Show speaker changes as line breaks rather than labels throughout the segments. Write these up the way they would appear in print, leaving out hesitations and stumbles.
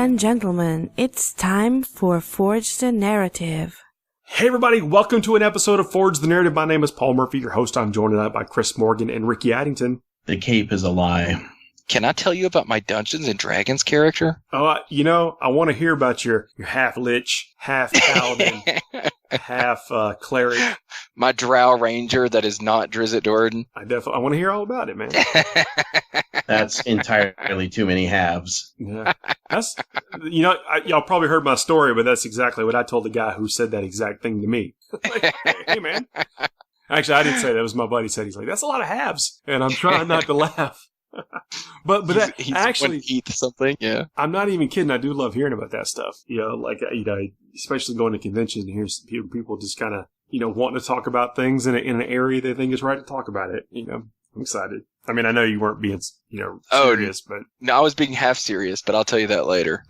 and gentlemen, it's time for Forge the Narrative.
Hey everybody, welcome to an episode of Forge the Narrative. My name is Paul Murphy, your host. I'm joined tonight by Chris Morgan and Ricky Addington.
The cape is a lie.
Can I tell you about my Dungeons & Dragons character?
Oh, I want to hear about your half lich, half paladin, half cleric.
My Drow Ranger that is not Drizzt Do'Urden.
I want to hear all about it, man.
That's entirely too many halves.
Yeah. That's, y'all probably heard my story, but that's exactly what I told the guy who said that exact thing to me. Like, hey, man. Actually, I didn't say that. It was my buddy said. He's like, that's a lot of halves. And I'm trying not to laugh. but
he's
actually
eat something. Yeah,
I'm not even kidding. I do love hearing about that stuff. Especially going to conventions and hearing people just kind of wanting to talk about things in an area they think is right to talk about it. I'm excited. I mean, I know you weren't being serious, but
no, I was being half serious. But I'll tell you that later.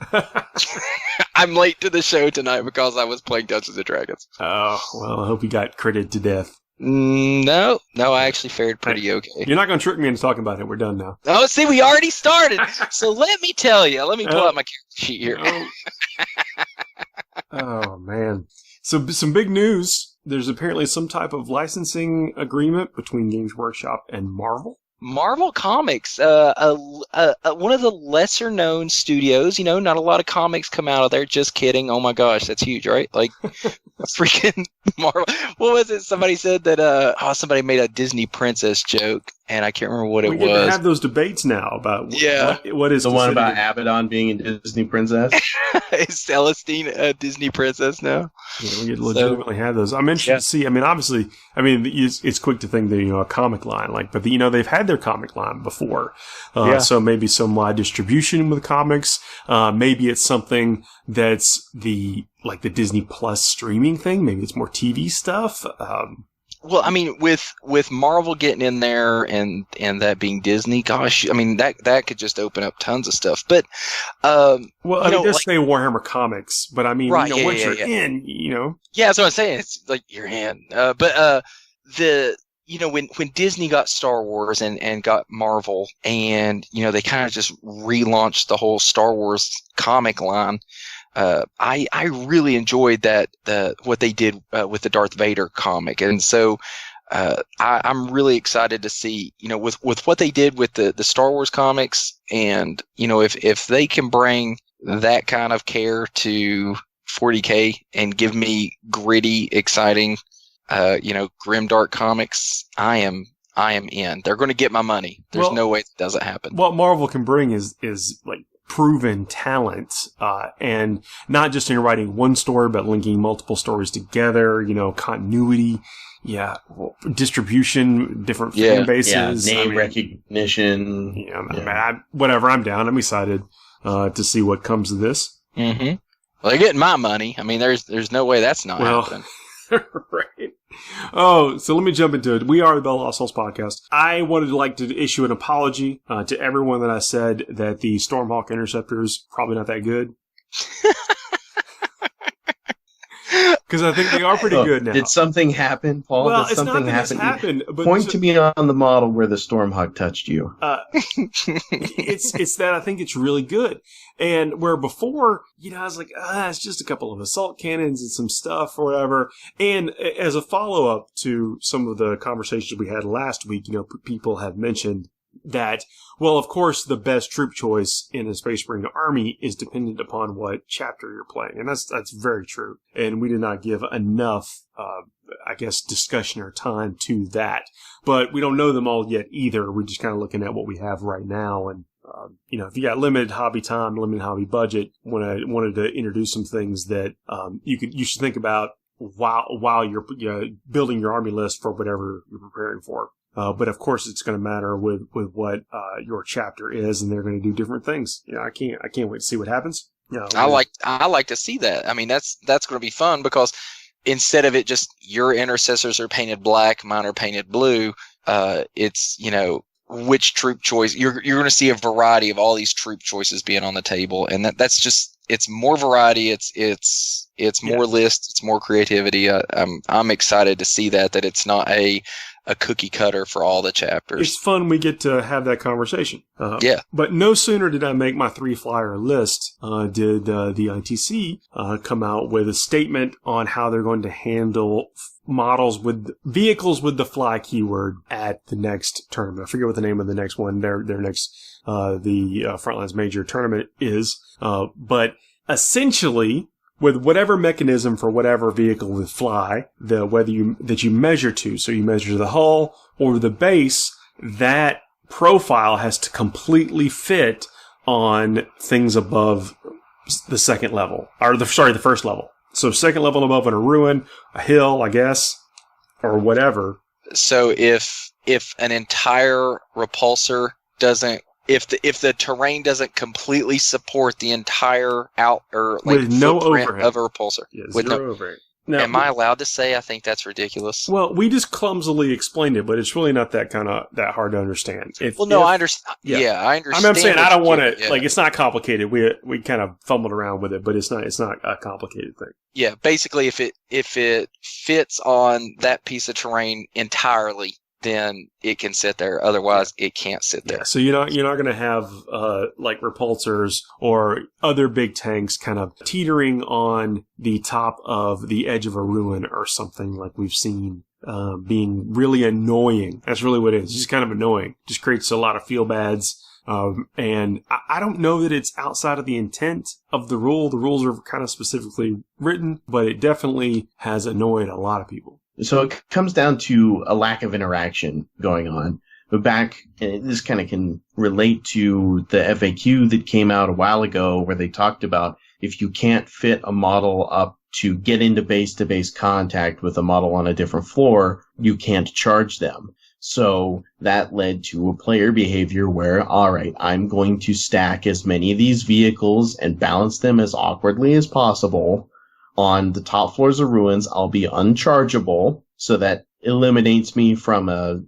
I'm late to the show tonight because I was playing Dungeons & Dragons.
Oh well, I hope you got critted to death.
No, I actually fared pretty okay.
You're not going to trick me into talking about it. We're done now.
Oh, see, we already started. So let me tell you. Let me pull out my character sheet here.
Oh, man. So some big news. There's apparently some type of licensing agreement between Games Workshop and Marvel.
Marvel Comics, one of the lesser known studios. Not a lot of comics come out of there. Just kidding. Oh my gosh, that's huge, right? Like freaking Marvel. What was it? Somebody said that somebody made a Disney princess joke, and I can't remember what it was.
We have those debates now about what is
the one about Abaddon being a Disney princess.
Is Celestine a Disney princess now?
Yeah, we legitimately have those. I'm interested to see. I mean, obviously, it's quick to think that a comic line but they've had their comic line before, so maybe some wide distribution with comics. Maybe it's something that's the Disney Plus streaming thing. Maybe it's more TV stuff.
Well, I mean, with Marvel getting in there and that being Disney, gosh, I mean that could just open up tons of stuff. But
just say Warhammer Comics, but I mean, once you're in,
yeah, that's what I'm saying. It's like you're in. When Disney got Star Wars and got Marvel, and they kind of just relaunched the whole Star Wars comic line. I really enjoyed what they did with the Darth Vader comic, and so I'm really excited to see with what they did with the Star Wars comics, and if they can bring that kind of care to 40k and give me gritty, exciting, grimdark comics, I am in. They're going to get my money. There's no way that doesn't happen.
What Marvel can bring is like proven talent, and not just in writing one story, but linking multiple stories together, continuity, distribution, different fan bases,
name recognition.
Whatever, I'm down. I'm excited, to see what comes of this.
Mm-hmm. Well, they're getting my money. I mean, there's no way that's not happening.
Right. Oh, so let me jump into it. We are the Bell Lost Souls podcast. I wanted to issue an apology to everyone that I said that the Stormhawk Interceptors probably not that good. Because I think they are pretty good now.
Did something happen, Paul?
Well,
did something happen?
But
point to me on the model where the Stormhawk touched you.
It's that I think it's really good. And where before, I was like, it's just a couple of assault cannons and some stuff or whatever. And as a follow-up to some of the conversations we had last week, people have mentioned that, well, of course, the best troop choice in a Space Marine army is dependent upon what chapter you're playing. And that's very true. And we did not give enough, discussion or time to that. But we don't know them all yet either. We're just kind of looking at what we have right now. And, if you got limited hobby time, limited hobby budget, when I wanted to introduce some things that, you should think about while you're building your army list for whatever you're preparing for. But of course, it's going to matter with what your chapter is, and they're going to do different things. I can't wait to see what happens.
I like to see that. I mean, that's going to be fun because instead of it just your intercessors are painted black, mine are painted blue. It's which troop choice you're going to see a variety of all these troop choices being on the table, and that's just it's more variety. It's more lists. It's more creativity. I'm excited to see that it's not a a cookie cutter for all the chapters.
It's fun we get to have that conversation.
Yeah.
But no sooner did I make my 3-flyer list, did the ITC come out with a statement on how they're going to handle models with vehicles with the fly keyword at the next tournament. I forget what the name of the next one, their next, the Frontlines Major tournament is. But essentially, with whatever mechanism for whatever vehicle with fly, that you measure to, so you measure the hull or the base, that profile has to completely fit on things above the second level, or the first level. So second level above on a ruin, a hill, I guess, or whatever.
So if an entire repulsor doesn't, if the terrain doesn't completely support the entire
with no overhead
of a repulsor, with
zero overhead. Now,
am I allowed to say I think that's ridiculous?
Well, we just clumsily explained it, but it's really not that hard to understand.
I understand. Yeah, I understand.
I'm saying I don't want to like. It's not complicated. We kind of fumbled around with it, but it's not a complicated thing.
Yeah, basically, if it fits on that piece of terrain entirely, then it can sit there. Otherwise, it can't sit there.
Yeah, so you're not going to have like repulsors or other big tanks kind of teetering on the top of the edge of a ruin or something like we've seen being really annoying. That's really what it is. It's just kind of annoying. Just creates a lot of feel bads. And I don't know that it's outside of the intent of the rule. The rules are kind of specifically written, but it definitely has annoyed a lot of people.
So it comes down to a lack of interaction going on. But this kind of can relate to the FAQ that came out a while ago where they talked about if you can't fit a model up to get into base-to-base contact with a model on a different floor, you can't charge them. So that led to a player behavior where, all right, I'm going to stack as many of these vehicles and balance them as awkwardly as possible on the top floors of ruins. I'll be unchargeable, so that eliminates me from a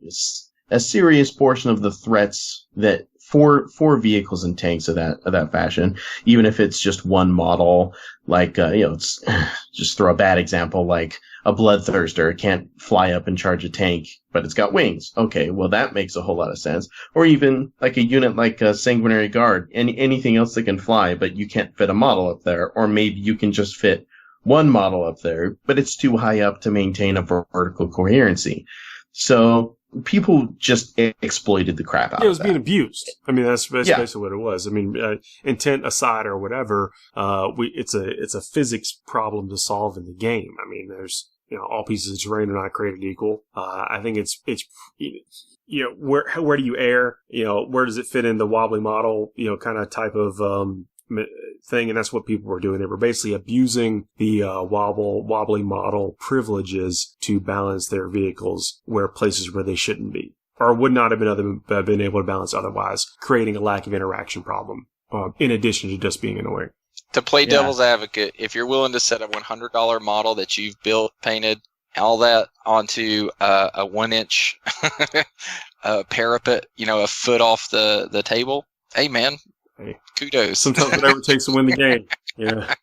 serious portion of the threats that for vehicles and tanks of that fashion. Even if it's just one model, like it's just throw a bad example, like a Bloodthirster can't fly up and charge a tank, but it's got wings. Okay, well that makes a whole lot of sense. Or even like a unit like a Sanguinary Guard, anything else that can fly, but you can't fit a model up there. Or maybe you can just fit one model up there, but it's too high up to maintain a vertical coherency. So people just exploited the crap out of that.
It was being abused. I mean, that's basically what it was. I mean, intent aside or whatever, it's a physics problem to solve in the game. I mean, there's, all pieces of terrain are not created equal. I think it's, where do you err? Where does it fit in the wobbly model, kind of type of, thing, and that's what people were doing. They were basically abusing the wobbly model privileges to balance their vehicles places where they shouldn't be, or would not have been able to balance otherwise, creating a lack of interaction problem, in addition to just being annoying.
To play devil's advocate, if you're willing to set a $100 model that you've built, painted, all that onto a 1-inch parapet, a foot off the table, hey man, kudos.
Sometimes whatever it takes to win the game. Yeah.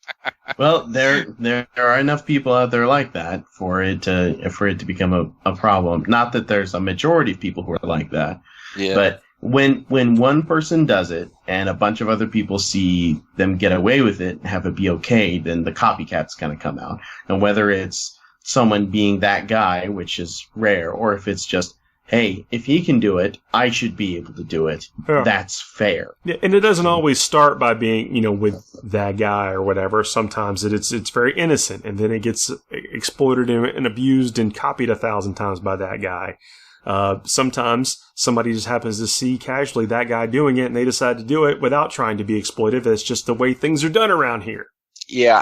Well, there are enough people out there like that for it to become a problem. Not that there's a majority of people who are like that.
Yeah.
But when one person does it and a bunch of other people see them get away with it and have it be okay, then the copycats kind of come out. And whether it's someone being that guy, which is rare, or if it's just, hey, if he can do it, I should be able to do it. Yeah. That's fair.
Yeah, and it doesn't always start by being, with that guy or whatever. Sometimes it's very innocent, and then it gets exploited and abused and copied 1,000 times by that guy. Sometimes somebody just happens to see casually that guy doing it, and they decide to do it without trying to be exploitive. That's just the way things are done around here.
Yeah,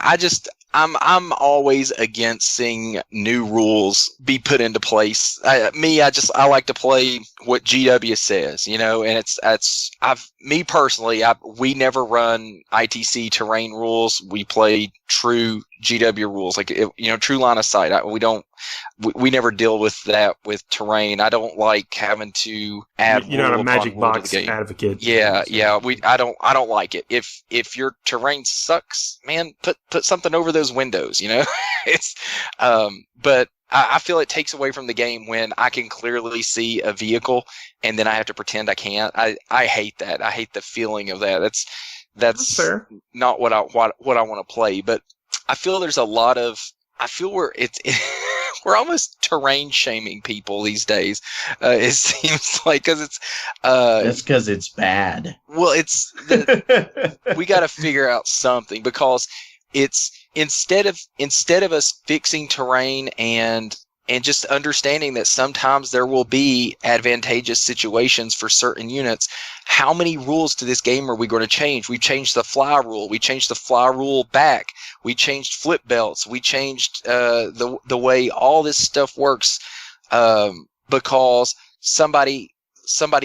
I'm always against seeing new rules be put into place. I like to play what GW says, and me personally, we never run ITC terrain rules. We play true GW rules, like, true line of sight. We never deal with that with terrain. I don't like having to add.
You're not a magic box advocate.
Yeah. I don't like it. If your terrain sucks, man, put something over those windows. It's but I feel it takes away from the game when I can clearly see a vehicle and then I have to pretend I can't. I hate that. I hate the feeling of that. That's
fair.
Not what I want to play. But I feel there's a lot of, I feel we're almost terrain shaming people these days. It seems like, because it's
that's because it's bad.
Well, we got to figure out something, because it's instead of us fixing terrain and just understanding that sometimes there will be advantageous situations for certain units. How many rules to this game are we going to change? We changed the fly rule. We changed the fly rule back. We changed flip belts. We changed the way all this stuff works because somebody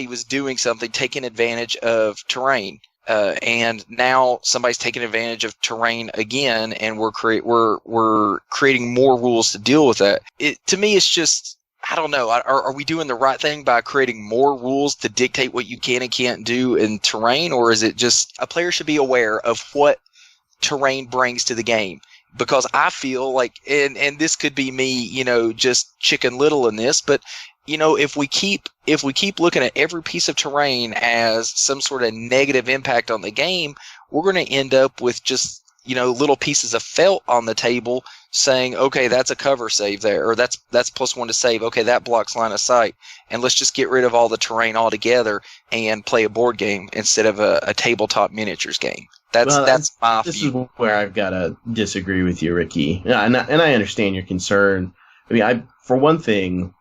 was doing something, taking advantage of terrain. And now somebody's taking advantage of terrain again, and we're creating more rules to deal with that. To me, it's just, I don't know. Are we doing the right thing by creating more rules to dictate what you can and can't do in terrain, or is it just a player should be aware of what terrain brings to the game? Because I feel like, and this could be me, just Chicken Little in this, but if we keep looking at every piece of terrain as some sort of negative impact on the game, we're going to end up with just, little pieces of felt on the table saying, okay, that's a cover save there, or that's +1 to save. Okay, that blocks line of sight. And let's just get rid of all the terrain altogether and play a board game instead of a tabletop miniatures game. That's my view. This is
where I've got to disagree with you, Ricky. And I understand your concern. I mean, for one thing,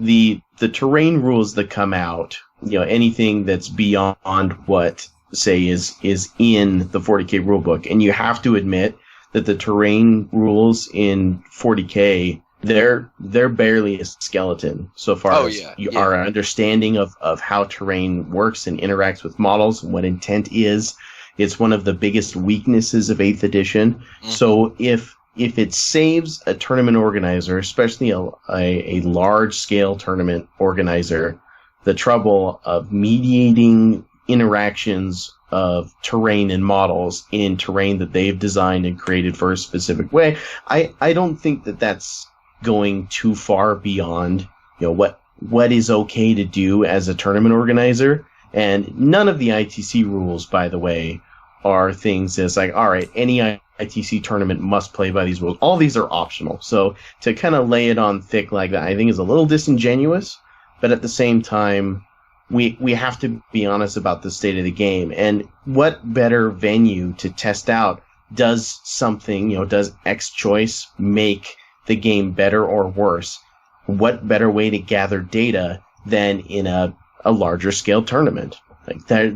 the terrain rules that come out, anything that's beyond what, say, is in the 40k rulebook, and you have to admit that the terrain rules in 40k, they're barely a skeleton so far as our understanding of how terrain works and interacts with models and what intent is. It's one of the biggest weaknesses of 8th edition. Mm-hmm. So if it saves a tournament organizer, especially a large-scale tournament organizer, the trouble of mediating interactions of terrain and models in terrain that they've designed and created for a specific way, I don't think that that's going too far beyond what is okay to do as a tournament organizer. And none of the ITC rules, by the way, are things that's like, all right, any ITC tournament must play by these rules. All these are optional. So to kind of lay it on thick like that, I think is a little disingenuous. But at the same time, we have to be honest about the state of the game. And what better venue to test out, does something, does X choice make the game better or worse? What better way to gather data than in a larger scale tournament? Like that.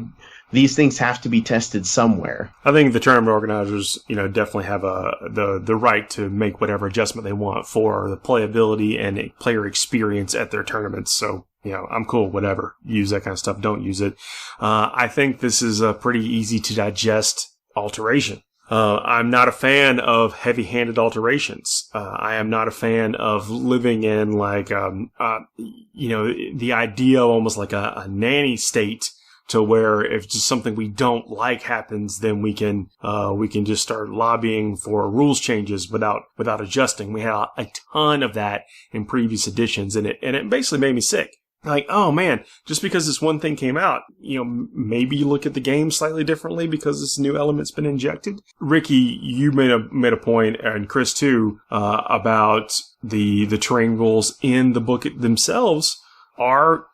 These things have to be tested somewhere.
I think the tournament organizers, definitely have the right to make whatever adjustment they want for the playability and player experience at their tournaments. So, I'm cool, whatever. Use that kind of stuff. Don't use it. I think this is a pretty easy to digest alteration. I'm not a fan of heavy-handed alterations. I am not a fan of living in the idea almost like a nanny state, to where if just something we don't like happens, then we can just start lobbying for rules changes without adjusting. We had a ton of that in previous editions, and it basically made me sick. Like, oh man, just because this one thing came out, maybe you look at the game slightly differently because this new element's been injected. Ricky, you made a point, and Chris too, about the terrain rules in the book themselves are,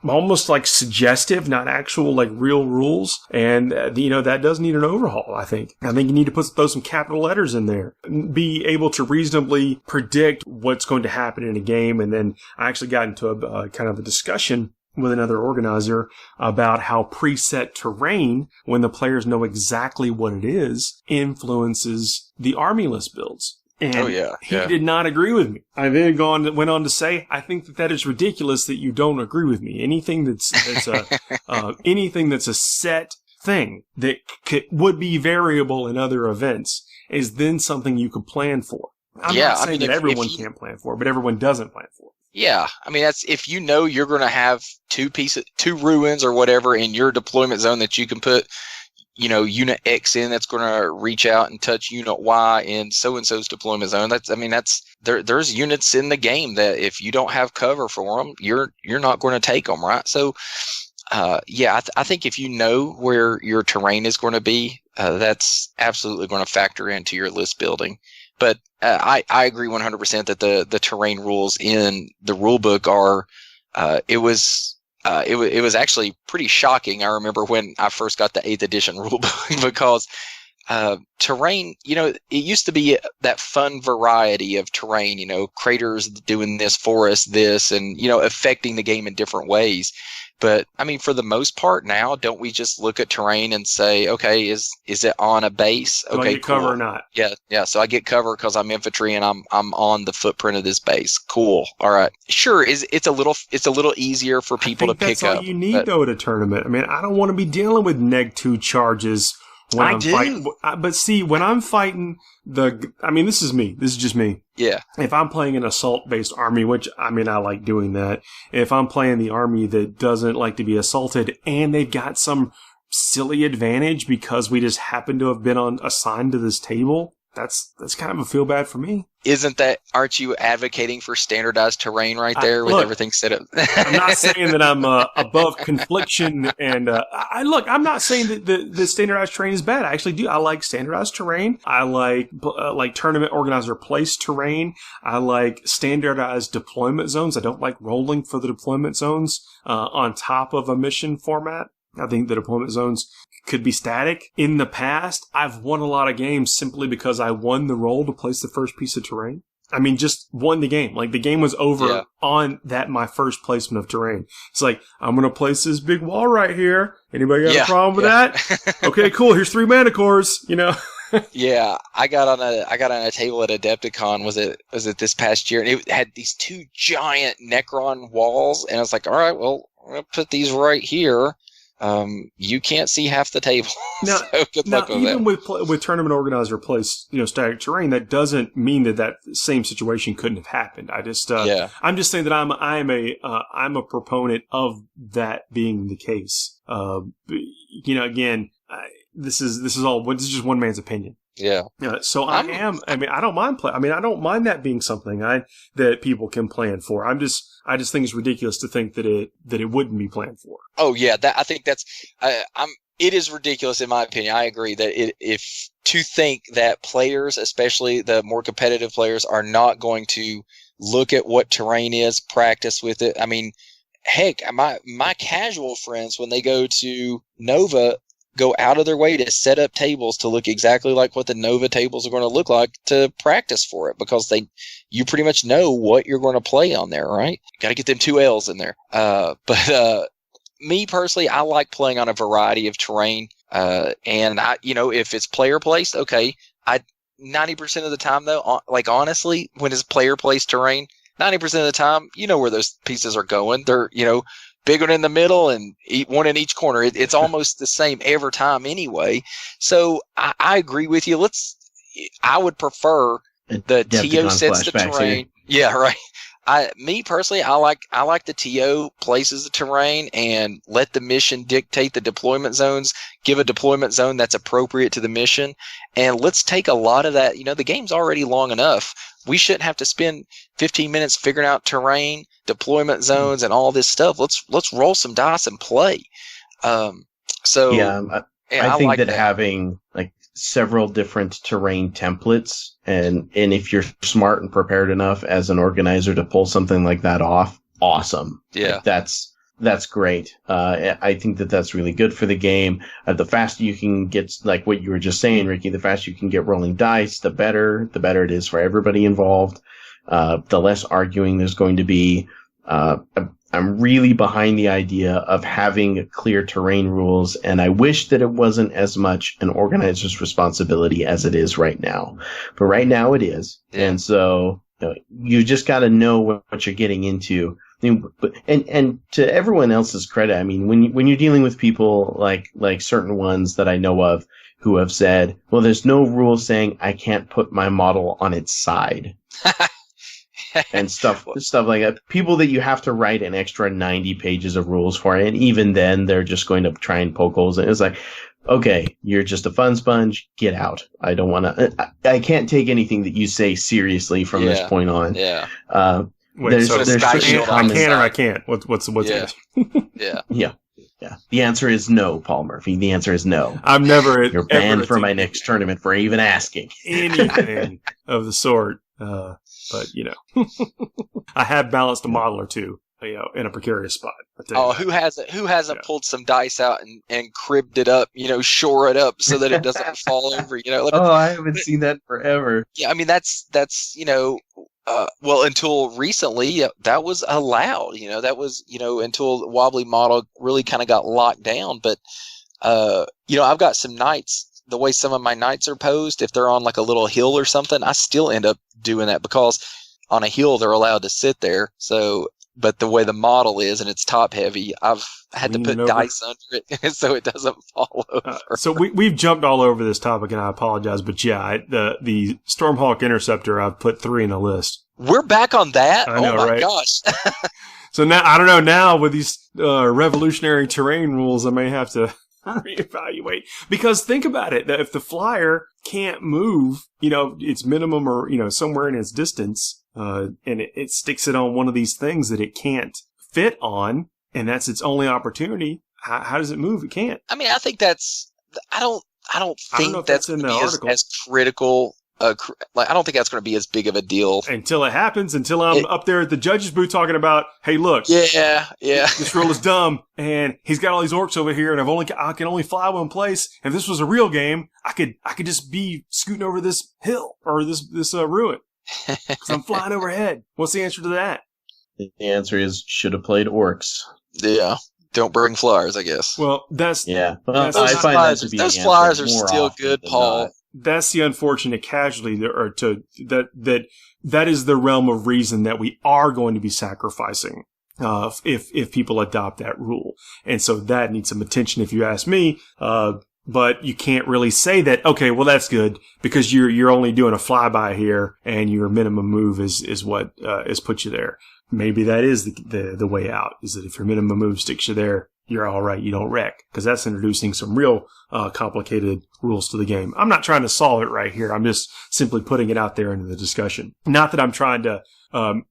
almost like suggestive, not actual like real rules. And, that does need an overhaul, I think. I think you need to throw some capital letters in there. Be able to reasonably predict what's going to happen in a game. And then I actually got into a kind of a discussion with another organizer about how preset terrain, when the players know exactly what it is, influences the army list builds. And he did not agree with me. I then went on to say, I think that is ridiculous that you don't agree with me. Anything that's anything that's a set thing that would be variable in other events is then something you could plan for. I'm not saying that everyone can't plan for, but everyone doesn't plan for.
Yeah, I mean, that's if you're going to have two ruins or whatever in your deployment zone that you can put unit X in that's going to reach out and touch unit Y in so-and-so's deployment zone. There's units in the game that if you don't have cover for them, you're not going to take them, right? So, I think if you know where your terrain is going to be, that's absolutely going to factor into your list building. But I agree 100% that the terrain rules in the rule book are, it was actually pretty shocking. I remember when I first got the 8th edition rule book because terrain, it used to be that fun variety of terrain, craters doing this, forests this, and, affecting the game in different ways. But I mean, for the most part now, don't we just look at terrain and say, okay, is it on a base?
Do
okay,
I get cover or not?
Yeah. So I get cover because I'm infantry and I'm on the footprint of this base. Cool. All right. Sure. It's a little easier for people to pick up.
That's all you need though at a tournament. I mean, I don't want to be dealing with -2 charges when I'm fighting. But see, when I'm fighting this is me. This is just me.
Yeah.
If I'm playing an assault-based army, which, I like doing that. If I'm playing the army that doesn't like to be assaulted and they've got some silly advantage because we just happen to have been assigned to this table, that's kind of a feel bad for me.
Aren't you advocating for standardized terrain right there with everything set up?
I'm not saying that I'm above confliction, and I'm not saying that the standardized terrain is bad. I actually do. I like standardized terrain. I like tournament organizer place terrain. I like standardized deployment zones. I don't like rolling for the deployment zones on top of a mission format. I think the deployment zones could be static. In the past, I've won a lot of games simply because I won the roll to place the first piece of terrain. Just won the game. Like, the game was over on my first placement of terrain. It's like, I'm going to place this big wall right here. Anybody got a problem with that? Okay, cool. Here's 3 mana cores,
Yeah, I got on a table at Adepticon. Was it this past year? And it had these 2 giant Necron walls, and I was like, all right, well, I'm going to put these right here. You can't see half the table.
Now,
so good luck with
even
that.
with tournament organizer place, static terrain, that doesn't mean that same situation couldn't have happened. I'm just saying that I'm a proponent of that being the case. Again, this is just one man's opinion.
Yeah.
So I don't mind I don't mind that being something that people can plan for. I just think it's ridiculous to think that it wouldn't be planned for.
Oh yeah, I think that's it is ridiculous in my opinion. I agree that to think that players, especially the more competitive players, are not going to look at what terrain is, practice with it. I mean, heck, my casual friends, when they go to Nova, go out of their way to set up tables to look exactly like what the Nova tables are going to look like to practice for it, because you pretty much know what you're going to play on there, right? Got to get them 2 L's in there. But me personally, I like playing on a variety of terrain. And if it's player placed, okay. 90% of the time though, honestly, when it's player placed terrain, 90% of the time, where those pieces are going. They're, big one in the middle and one in each corner. It's almost the same every time anyway. So I agree with you. I would prefer the TO sets the terrain. Yeah, right. Me personally, I like the TO places the terrain and let the mission dictate the deployment zones, give a deployment zone that's appropriate to the mission. And let's take a lot of that. The game's already long enough. We shouldn't have to spend 15 minutes figuring out terrain, deployment zones, and all this stuff. Let's roll some dice and play. I
think that having several different terrain templates, and if you're smart and prepared enough as an organizer to pull something like that off, awesome.
Yeah,
that's great. I think that's really good for the game. The faster you can get, like what you were just saying, Ricky, the faster you can get rolling dice, the better it is for everybody involved. The less arguing there's going to be. I'm really behind the idea of having clear terrain rules, and I wish that it wasn't as much an organizer's responsibility as it is right now. But right now it is. Yeah. And so you just got to know what you're getting into. And to everyone else's credit, I mean, when you're dealing with people like certain ones that I know of who have said, well, there's no rule saying I can't put my model on its side. And stuff like that. People that you have to write an extra 90 pages of rules for, and even then they're just going to try and poke holes in. It's like, okay, you're just a fun sponge. Get out. I don't want to. I can't take anything that you say seriously from this point on.
Yeah.
Wait, so
there's
I
certain
can or I
comments.
can't? What's
Yeah.
the
Yeah.
Yeah. Yeah. The answer is no, Paul Murphy. The answer is no.
I'm never
You're banned from my next tournament for even asking.
anything of the sort. But I have balanced a model or two, in a precarious spot.
Oh, who hasn't pulled some dice out and cribbed it up, shore it up so that it doesn't fall over,
I haven't seen that forever.
Yeah, I mean that's well, until recently that was allowed. That was until the wobbly model really kind of got locked down. But I've got some knights. The way some of my knights are posed, if they're on like a little hill or something, I still end up doing that because on a hill they're allowed to sit there. So, but the way the model is and it's top heavy, I've had to put dice under it so it doesn't fall over.
So we've jumped all over this topic, and I apologize, but yeah, the Stormhawk Interceptor, I've put 3 in the list.
We're back on that.
I know,
oh my
right?
gosh!
So now I don't know. Now with these revolutionary terrain rules, I may have to reevaluate, because think about it, that if the flyer can't move, its minimum or somewhere in its distance, and it sticks it on one of these things that it can't fit on, and that's its only opportunity, how does it move? It can't.
I mean, I think that's I don't think that's
in
going
the
to be
article
as critical. I don't think that's going to be as big of a deal
until it happens. Until I'm up there at the judge's booth talking about, hey, look,
yeah,
this rule is dumb, and he's got all these orcs over here, and I can only fly one place. If this was a real game, I could just be scooting over this hill or this ruin because I'm flying overhead. What's the answer to that?
The answer is should have played orcs.
Yeah. Don't bring flyers, I guess.
Well, that's
yeah. Well,
that's,
I find that to be
those
the
flyers are
more
still
often
good,
than
Paul.
not.
That's the unfortunate casualty that is the realm of reason that we are going to be sacrificing if people adopt that rule. And so that needs some attention, if you ask me. But you can't really say that, okay, well, that's good because you're only doing a flyby here and your minimum move is what has put you there. Maybe that is the way out, is that if your minimum move sticks you there, you're all right, you don't wreck, because that's introducing some real complicated rules to the game. I'm not trying to solve it right here. I'm just simply putting it out there into the discussion. Not that I'm trying to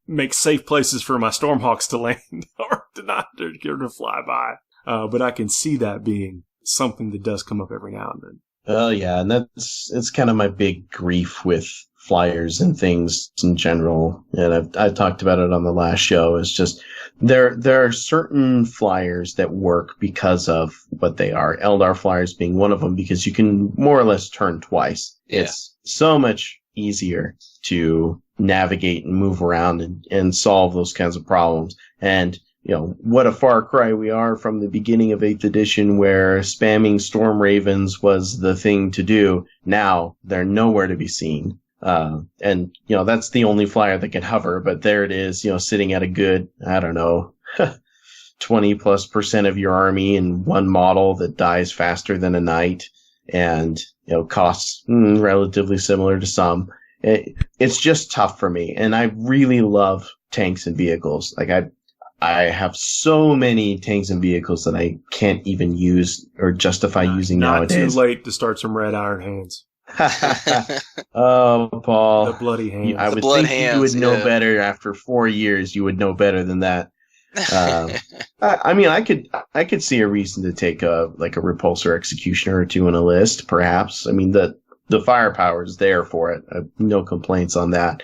make safe places for my Stormhawks to land or to fly by, but I can see that being something that does come up every now and then.
Well, yeah, and it's kind of my big grief with flyers and things in general, and I've talked about it on the last show. It's just there are certain flyers that work because of what they are. Eldar flyers being one of them, because you can more or less turn twice.
Yeah.
It's so much easier to navigate and move around and solve those kinds of problems. And what a far cry we are from the beginning of 8th edition, where spamming Storm Ravens was the thing to do. Now they're nowhere to be seen. And that's the only flyer that can hover, but there it is, sitting at a good, 20+% of your army in one model that dies faster than a knight and, costs relatively similar to some. It's just tough for me. And I really love tanks and vehicles. Like I have so many tanks and vehicles that I can't even use or justify using nowadays.
Not too late to start some Red Iron Hands.
Oh, Paul.
The bloody hands.
I would think you would know better after 4 years. You would know better than that. I mean, I could see a reason to take a repulsor executioner or two in a list, perhaps. I mean, the firepower is there for it. No complaints on that.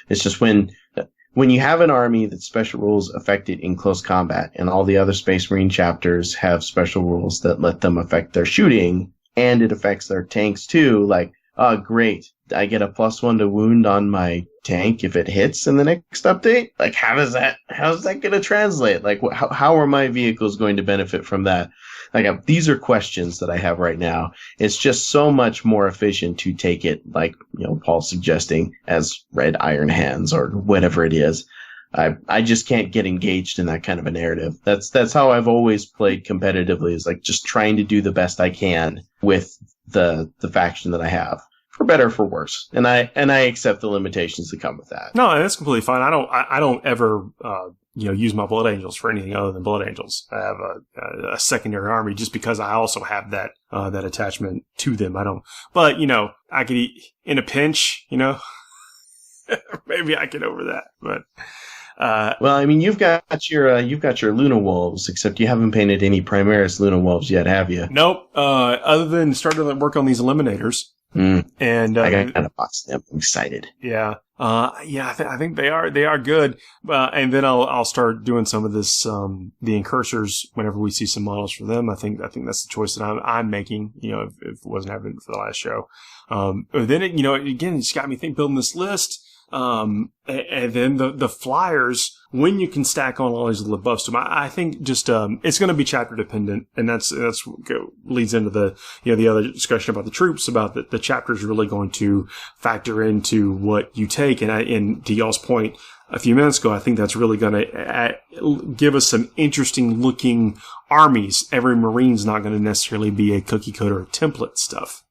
It's just when you have an army that special rules affect it in close combat, and all the other Space Marine chapters have special rules that let them affect their shooting, and it affects their tanks too, like, oh, great, I get a +1 to wound on my tank if it hits in the next update? Like, how's that going to translate? Like, how are my vehicles going to benefit from that? Like, these are questions that I have right now. It's just so much more efficient to take it, like, Paul's suggesting, as Red Iron Hands or whatever it is. I just can't get engaged in that kind of a narrative. That's how I've always played competitively, is like just trying to do the best I can with the faction that I have. for better or for worse. And I accept the limitations that come with that.
No, that's completely fine. I don't ever, use my Blood Angels for anything other than Blood Angels. I have a secondary army just because I also have that attachment to them. But, I could eat in a pinch, maybe I get over that, but.
Well, I mean, you've got your Luna Wolves, except you haven't painted any Primaris Luna Wolves yet, have you?
Nope. Other than starting to work on these Eliminators. And
I got a box of them. I'm excited.
Yeah. I think they are good. And then I'll start doing some of this, the Incursors whenever we see some models for them. I think that's the choice that I'm making, if it wasn't happening for the last show. Then again, it's got me building this list. And then the flyers, when you can stack on all these little buffs to them, I think just, it's going to be chapter dependent. And that's leads into the other discussion about the troops, about the chapters really going to factor into what you take. And to y'all's point a few minutes ago, I think that's really going to give us some interesting looking armies. Every Marine's not going to necessarily be a cookie cutter or template stuff.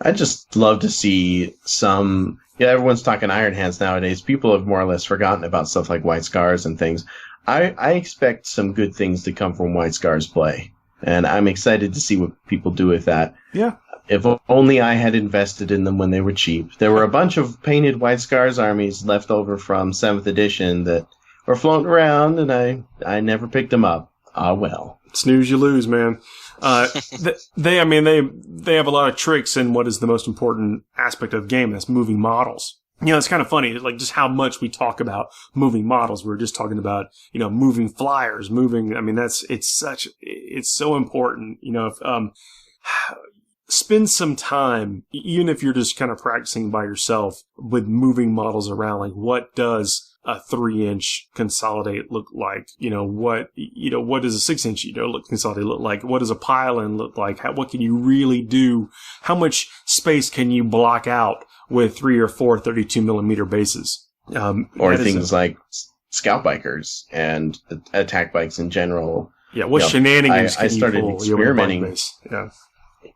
I'd just love to see some. Yeah, everyone's talking Iron Hands nowadays. People have more or less forgotten about stuff like White Scars and things. I expect some good things to come from White Scars play, and I'm excited to see what people do with that.
Yeah.
If only I had invested in them when they were cheap. There were a bunch of painted White Scars armies left over from 7th edition that were floating around, and I never picked them up. Ah, well.
Snooze, you lose, man. They have a lot of tricks in what is the most important aspect of the game. That's moving models. It's kind of funny, like just how much we talk about moving models. We were just talking about, moving flyers, it's so important. Spend some time, even if you're just kind of practicing by yourself, with moving models around. Like, what does a 3-inch consolidate look like? What does a 6-inch, consolidate look like? What does a pile-in look like? What can you really do? How much space can you block out with 3 or 4 32 millimeter bases?
Or things like scout bikers and attack bikes in general.
Yeah, what shenanigans can you pull? I started
experimenting.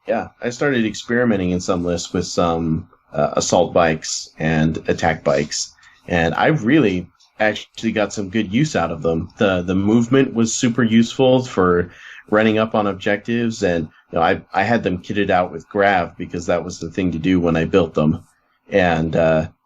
Yeah, I started experimenting in some lists with some assault bikes and attack bikes, and I really actually got some good use out of them. The movement was super useful for running up on objectives, and I had them kitted out with grav because that was the thing to do when I built them, and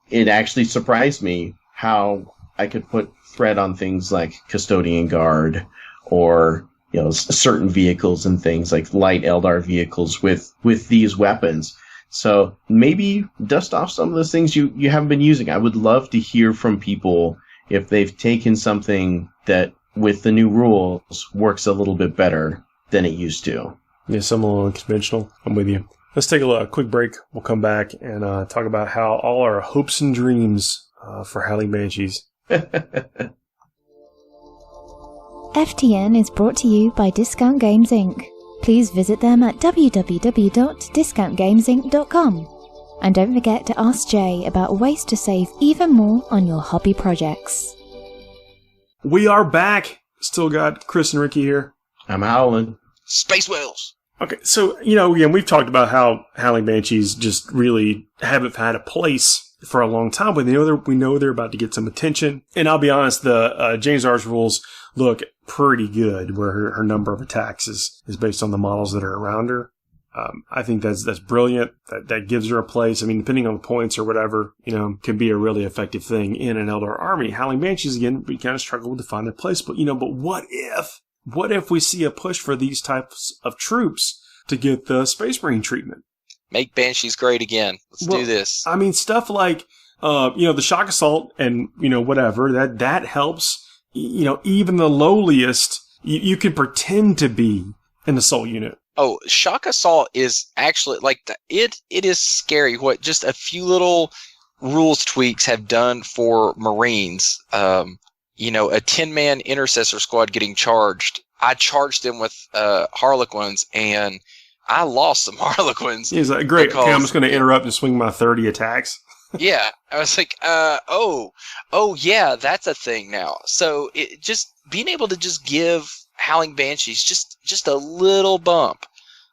it actually surprised me how I could put threat on things like Custodian Guard or certain vehicles and things like light Eldar vehicles with these weapons. So maybe dust off some of those things you haven't been using. I would love to hear from people if they've taken something that with the new rules works a little bit better than it used to.
Yeah, some a little unconventional. I'm with you. Let's take a quick break. We'll come back and talk about how all our hopes and dreams for Howling Banshees.
FTN is brought to you by Discount Games Inc. Please visit them at www.discountgamesinc.com. And don't forget to ask Jay about ways to save even more on your hobby projects.
We are back. Still got Chris and Ricky here.
I'm howling.
Space Whales!
Okay, so, again, we've talked about how Howling Banshees just really haven't had a place for a long time, but we know they're about to get some attention. And I'll be honest, the James R's rules look pretty good, where her number of attacks is based on the models that are around her. I think that's brilliant. That gives her a place. I mean, depending on the points or whatever, can be a really effective thing in an Eldar army. Howling Banshees, again, we kind of struggle to find their place. But, but what if we see a push for these types of troops to get the Space Marine treatment?
Make Banshees great again. Let's do this.
I mean, stuff like, the Shock Assault and, whatever, that helps. Even the lowliest, you can pretend to be an assault unit.
Oh, Shock Assault is actually, it is scary what just a few little rules tweaks have done for Marines. A 10-man intercessor squad getting charged. I charged them with Harlequins, and I lost some Harlequins.
He's like, great, okay, I'm just going to interrupt and swing my 30 attacks.
Yeah, I was like, yeah, that's a thing now. So just being able to just give Howling Banshees just a little bump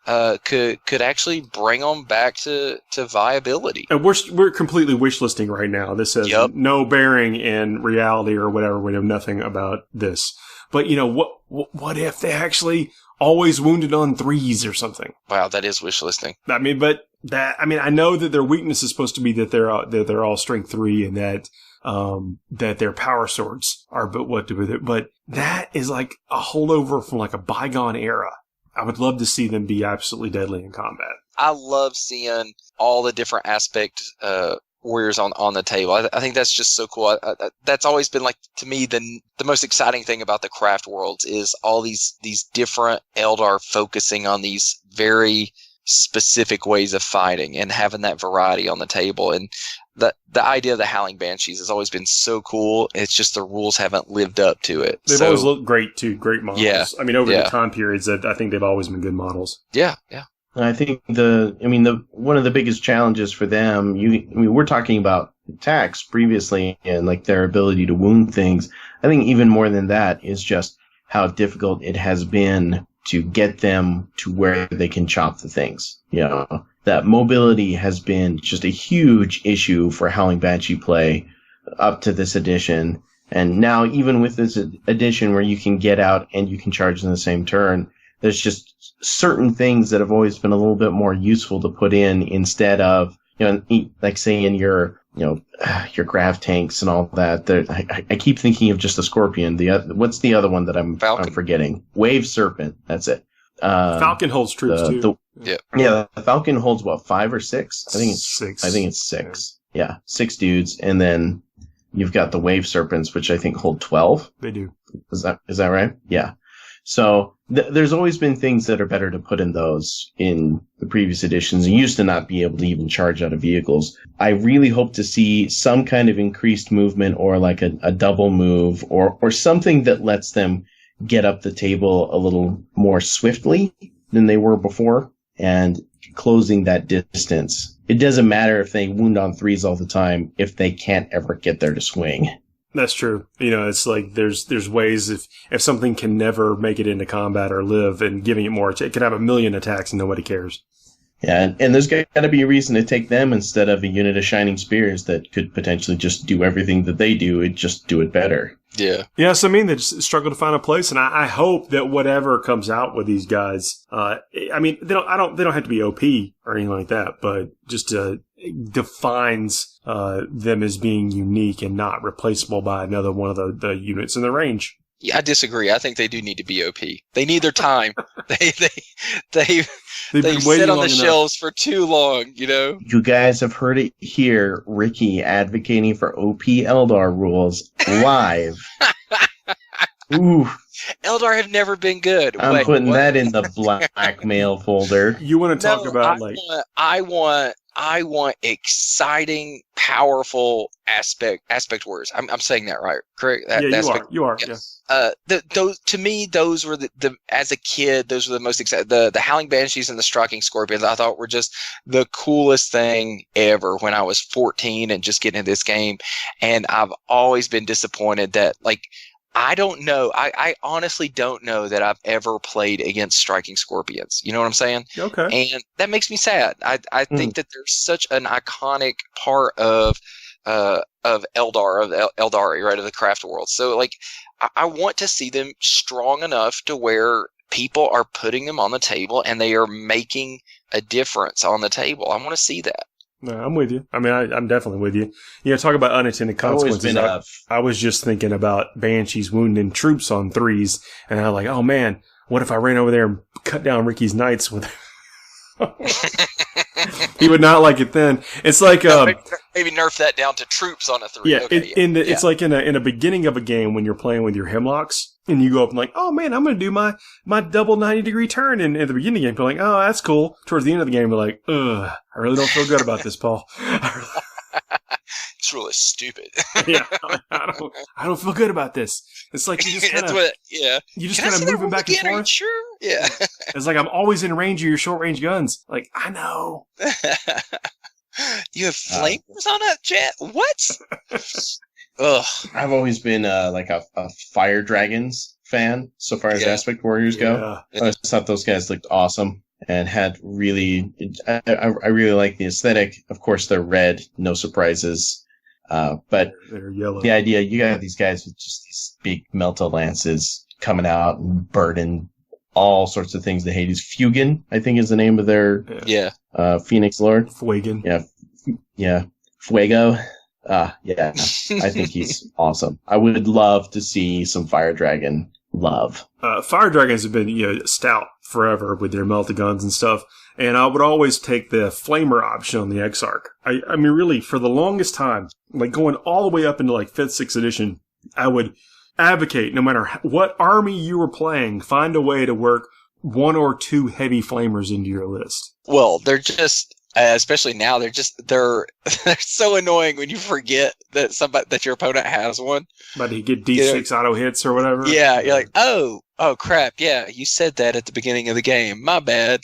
could actually bring them back to viability.
And we're completely wish listing right now. This has no bearing in reality or whatever. We know nothing about this. But what if they actually always wounded on 3s or something?
Wow, that is wish listing.
I mean, I know that their weakness is supposed to be that they're all strength 3 and that their power swords are but what to do with it. But that is like a holdover from like a bygone era. I would love to see them be absolutely deadly in combat.
I love seeing all the different aspect warriors on the table. I think that's just so cool. That's always been like, to me, the most exciting thing about the craft worlds is all these different Eldar focusing on these very specific ways of fighting and having that variety on the table. And the idea of the Howling Banshees has always been so cool. It's just the rules haven't lived up to it.
They've always looked great too. Great models.
Yeah,
I mean, over the time periods, I think they've always been good models.
Yeah.
I think one of the biggest challenges for them, we're talking about attacks previously and like their ability to wound things. I think even more than that is just how difficult it has been to get them to where they can chop the things. That mobility has been just a huge issue for Howling Banshee play up to this edition. And now even with this edition where you can get out and you can charge in the same turn, there's just certain things that have always been a little bit more useful to put in instead of, like say in your your grav tanks and all that. I keep thinking of just the Scorpion. What's the other one that I'm forgetting? Wave Serpent. That's it.
Falcon holds troops too.
The Falcon holds 5 or 6? I think it's
6.
I think it's 6. Yeah, 6 dudes, and then you've got the Wave Serpents, which I think hold 12.
They do.
Is that right? Yeah. So there's always been things that are better to put in those in the previous editions. You used to not be able to even charge out of vehicles. I really hope to see some kind of increased movement or like a double move or something that lets them get up the table a little more swiftly than they were before and closing that distance. It doesn't matter if they wound on 3s all the time if they can't ever get there to swing.
That's true. It's like there's ways if something can never make it into combat or live, and giving it more, it can have 1 million attacks and nobody cares.
Yeah, and there's got to be a reason to take them instead of a unit of Shining Spears that could potentially just do everything that they do, and just do it better.
Yeah.
Yeah, so they just struggle to find a place, and I hope that whatever comes out with these guys, they don't have to be OP or anything like that, but just defines them as being unique and not replaceable by another one of the units in the range.
Yeah, I disagree. I think they do need to be OP. They need their time. They've
been
sit on the
enough.
Shelves for too long,
You guys have heard it here. Ricky advocating for OP Eldar rules live. Ooh.
Eldar have never been good.
I'm putting that in the blackmail folder.
You want to talk about
I want exciting, powerful aspect words. I'm saying that right, correct?
You are. Yeah.
Those to me, those were the as a kid, those were the most exciting. The Howling Banshees and the Striking Scorpions, I thought were just the coolest thing ever when I was 14 and just getting into this game. And I've always been disappointed that I don't know. I honestly don't know that I've ever played against Striking Scorpions. You know what I'm saying?
Okay.
And that makes me sad. I think that there's such an iconic part of Eldar, of Eldari, right, of the craft world. So, I want to see them strong enough to where people are putting them on the table and they are making a difference on the table. I want to see that.
No, I'm with you. I mean, I'm definitely with you. Talk about unintended consequences. I was just thinking about Banshees wounding troops on 3s, and I'm like, oh man, what if I ran over there and cut down Ricky's knights with He would not like it then. It's like
maybe nerf that down to troops on a 3.
Yeah, it's like in a beginning of a game when you're playing with your hemlocks and you go up and like, oh man, I'm going to do my double 90-degree turn. And at the beginning of the game, you're like, oh, that's cool. Towards the end of the game, you're like, ugh, I really don't feel good about this, Paul.
It's really stupid.
Yeah, I don't feel good about this. It's like you just kind of moving back and forth.
Sure. Yeah.
It's like I'm always in range of your short range guns. Like I know.
You have flamers on that jet? What? Ugh.
I've always been a Fire Dragons fan so far as Aspect Warriors go. I just thought those guys looked awesome. and had really, I really like the aesthetic. Of course, they're red, no surprises. But
they're yellow.
The idea, you got these guys with just these big melta lances coming out and burning all sorts of things they hate. Is Fugan, I think, is the name of their Phoenix Lord.
Fuegan.
Yeah. Fuego. Yeah. I think he's awesome. I would love to see some Fire Dragon love.
Fire Dragons have been stout forever with their melta guns and stuff. And I would always take the flamer option on the Exarch. I mean, really, for the longest time, like going all the way up into like 5th, 6th edition, I would advocate, no matter what army you were playing, find a way to work 1 or 2 heavy flamers into your list.
Well, they're just, especially now, they're so annoying when you forget that your opponent has one.
But you get D6 auto hits or whatever.
Yeah, you're like, oh crap, yeah, you said that at the beginning of the game. My bad.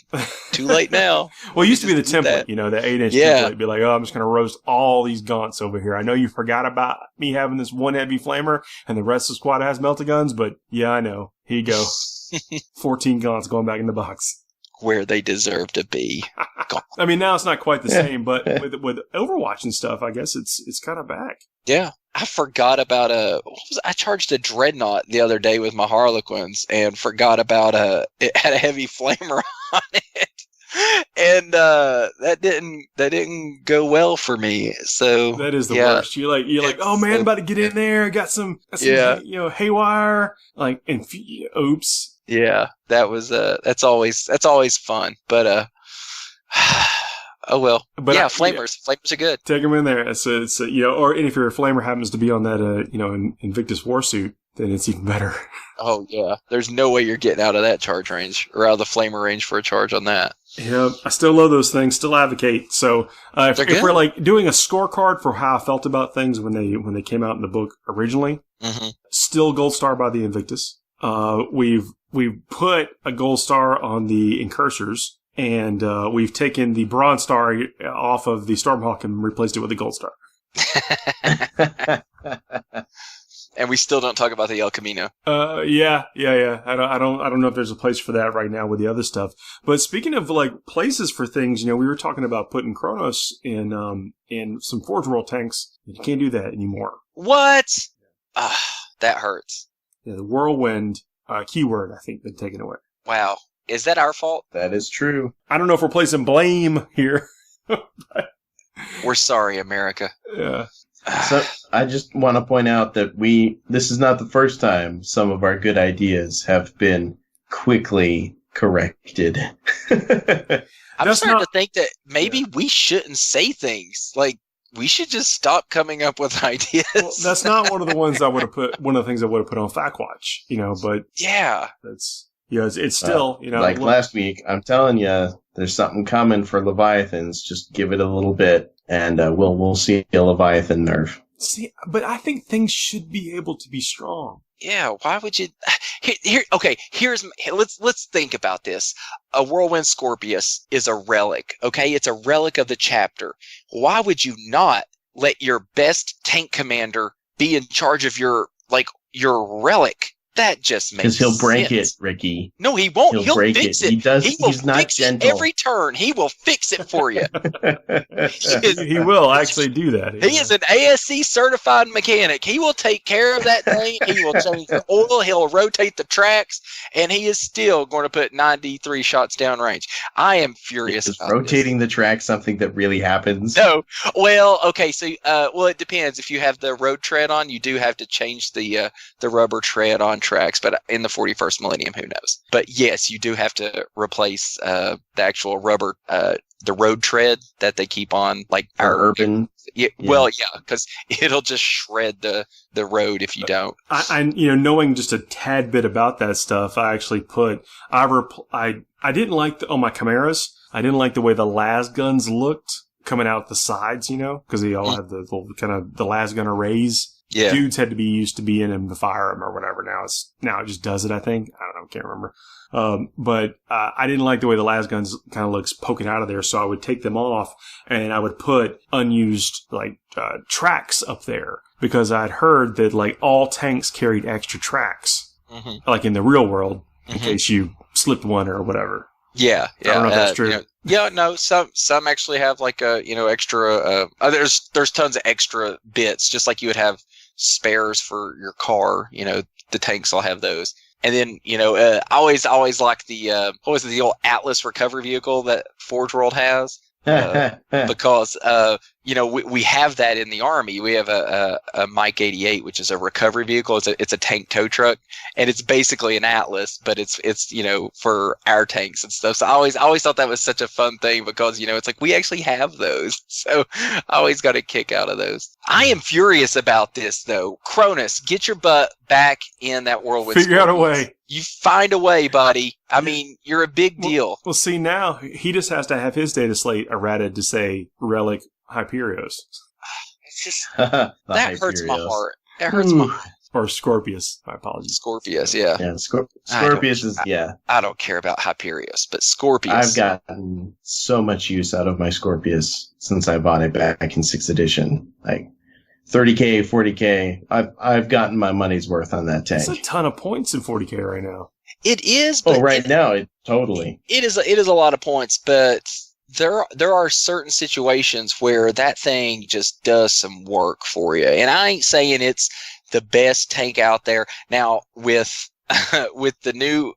Too late now.
Well, it used to be the template, the 8-inch template. Be like, I'm just going to roast all these gaunts over here. I know you forgot about me having this one heavy flamer and the rest of the squad has melta guns, but yeah, I know. Here you go. 14 gaunts going back in the box.
Where they deserve to be.
I mean, now it's not quite the same, but with Overwatch and stuff, I guess it's kind of back.
Yeah. I forgot about I charged a Dreadnought the other day with my Harlequins and forgot about it had a heavy flamer on it. And that didn't go well for me. So
that is the worst. You're like, oh man, about to get in there, got some haywire, like, and oops.
Yeah, that was that's always fun, but oh well. But flamers are good.
Take them in there. It's and if your flamer happens to be on that Invictus Warsuit, then it's even better.
Oh yeah, there's no way you're getting out of that charge range or out of the flamer range for a charge on that.
Yeah, I still love those things. Still advocate. So if we're like doing a scorecard for how I felt about things when they came out in the book originally, still gold star by the Invictus. We've put a gold star on the Incursors, and we've taken the bronze star off of the Stormhawk and replaced it with a gold star.
And we still don't talk about the El Camino.
Yeah. I don't know if there's a place for that right now with the other stuff. But speaking of like places for things, we were talking about putting Kronos in some Forge World tanks. You can't do that anymore.
What? That hurts.
Yeah, the Whirlwind keyword, I think, been taken away.
Wow. Is that our fault?
That is true.
I don't know if we're placing blame here.
We're sorry, America.
Yeah.
So I just want to point out that this is not the first time some of our good ideas have been quickly corrected.
I'm starting to think that maybe we shouldn't say things. Like, we should just stop coming up with ideas.
Well, that's not one of the ones I would have put. One of the things I would have put on FactWatch, but
yeah,
that's it's still
like last week. I'm telling you, there's something coming for Leviathans. Just give it a little bit, and we'll see a Leviathan nerf.
See, but I think things should be able to be strong.
Yeah, why would you? Let's think about this. A Whirlwind Scorpius is a relic. Okay, it's a relic of the chapter. Why would you not let your best tank commander be in charge of your relic? That just makes sense.
Because he'll break it, Ricky.
No, he won't. He'll
break
fix
it.
it.
He does.
He's
not gentle.
Every turn, he will fix it for you.
He will actually do that.
He is an ASC certified mechanic. He will take care of that thing. He will change the oil. He'll rotate the tracks, and he is still going to put 93 shots downrange. I am furious about
rotating the track something that really happens?
No. Well, okay. So, it depends. If you have the road tread on, you do have to change the rubber tread on tracks. But in the 41st millennium, who knows? But yes, you do have to replace the actual rubber, the road tread that they keep on, like
our urban.
Yeah. Well, yeah, because it'll just shred the road if you don't.
I knowing just a tad bit about that stuff, I actually put I didn't like on my Chimeras. I didn't like the way the las guns looked coming out the sides, because they all have the little kind of the las gun arrays.
Yeah.
Dudes had to be used to be in them to fire them or whatever. Now it just does it, I think. I don't know. Can't remember. But I didn't like the way the las guns kind of looks poking out of there. So I would take them off and I would put unused tracks up there because I'd heard that all tanks carried extra tracks, like in the real world in case you slipped one or whatever.
Yeah, yeah.
I don't know if that's true.
No. Some actually have like a extra. There's tons of extra bits, just like you would have spares for your car. The tanks will have those. And then I always like the old Atlas recovery vehicle that Forge World has. Because we have that in the Army. We have a Mike 88, which is a recovery vehicle. It's a tank tow truck, and it's basically an Atlas, but it's for our tanks and stuff. So I always thought that was such a fun thing because it's like we actually have those. So I always got a kick out of those. I am furious about this though. Cronus, get your butt back in that world with
Figure out a way.
You find a way, buddy. I mean, you're a big deal.
Well, see, now he just has to have his data slate errated to say Relic Hyperios.
It's just, that hurts my heart. That hurts my heart.
Or Scorpius. My apologies.
Scorpius, yeah.
Yeah, Scorpius is, yeah.
I don't care about Hyperios, but Scorpius.
I've gotten so much use out of my Scorpius since I bought it back in 6th edition. Like, 30k, 40k. I've gotten my money's worth on that tank.
It's a ton of points in 40k right now.
It is. But
now, totally.
It is a lot of points, but there are certain situations where that thing just does some work for you. And I ain't saying it's the best tank out there. Now, with the new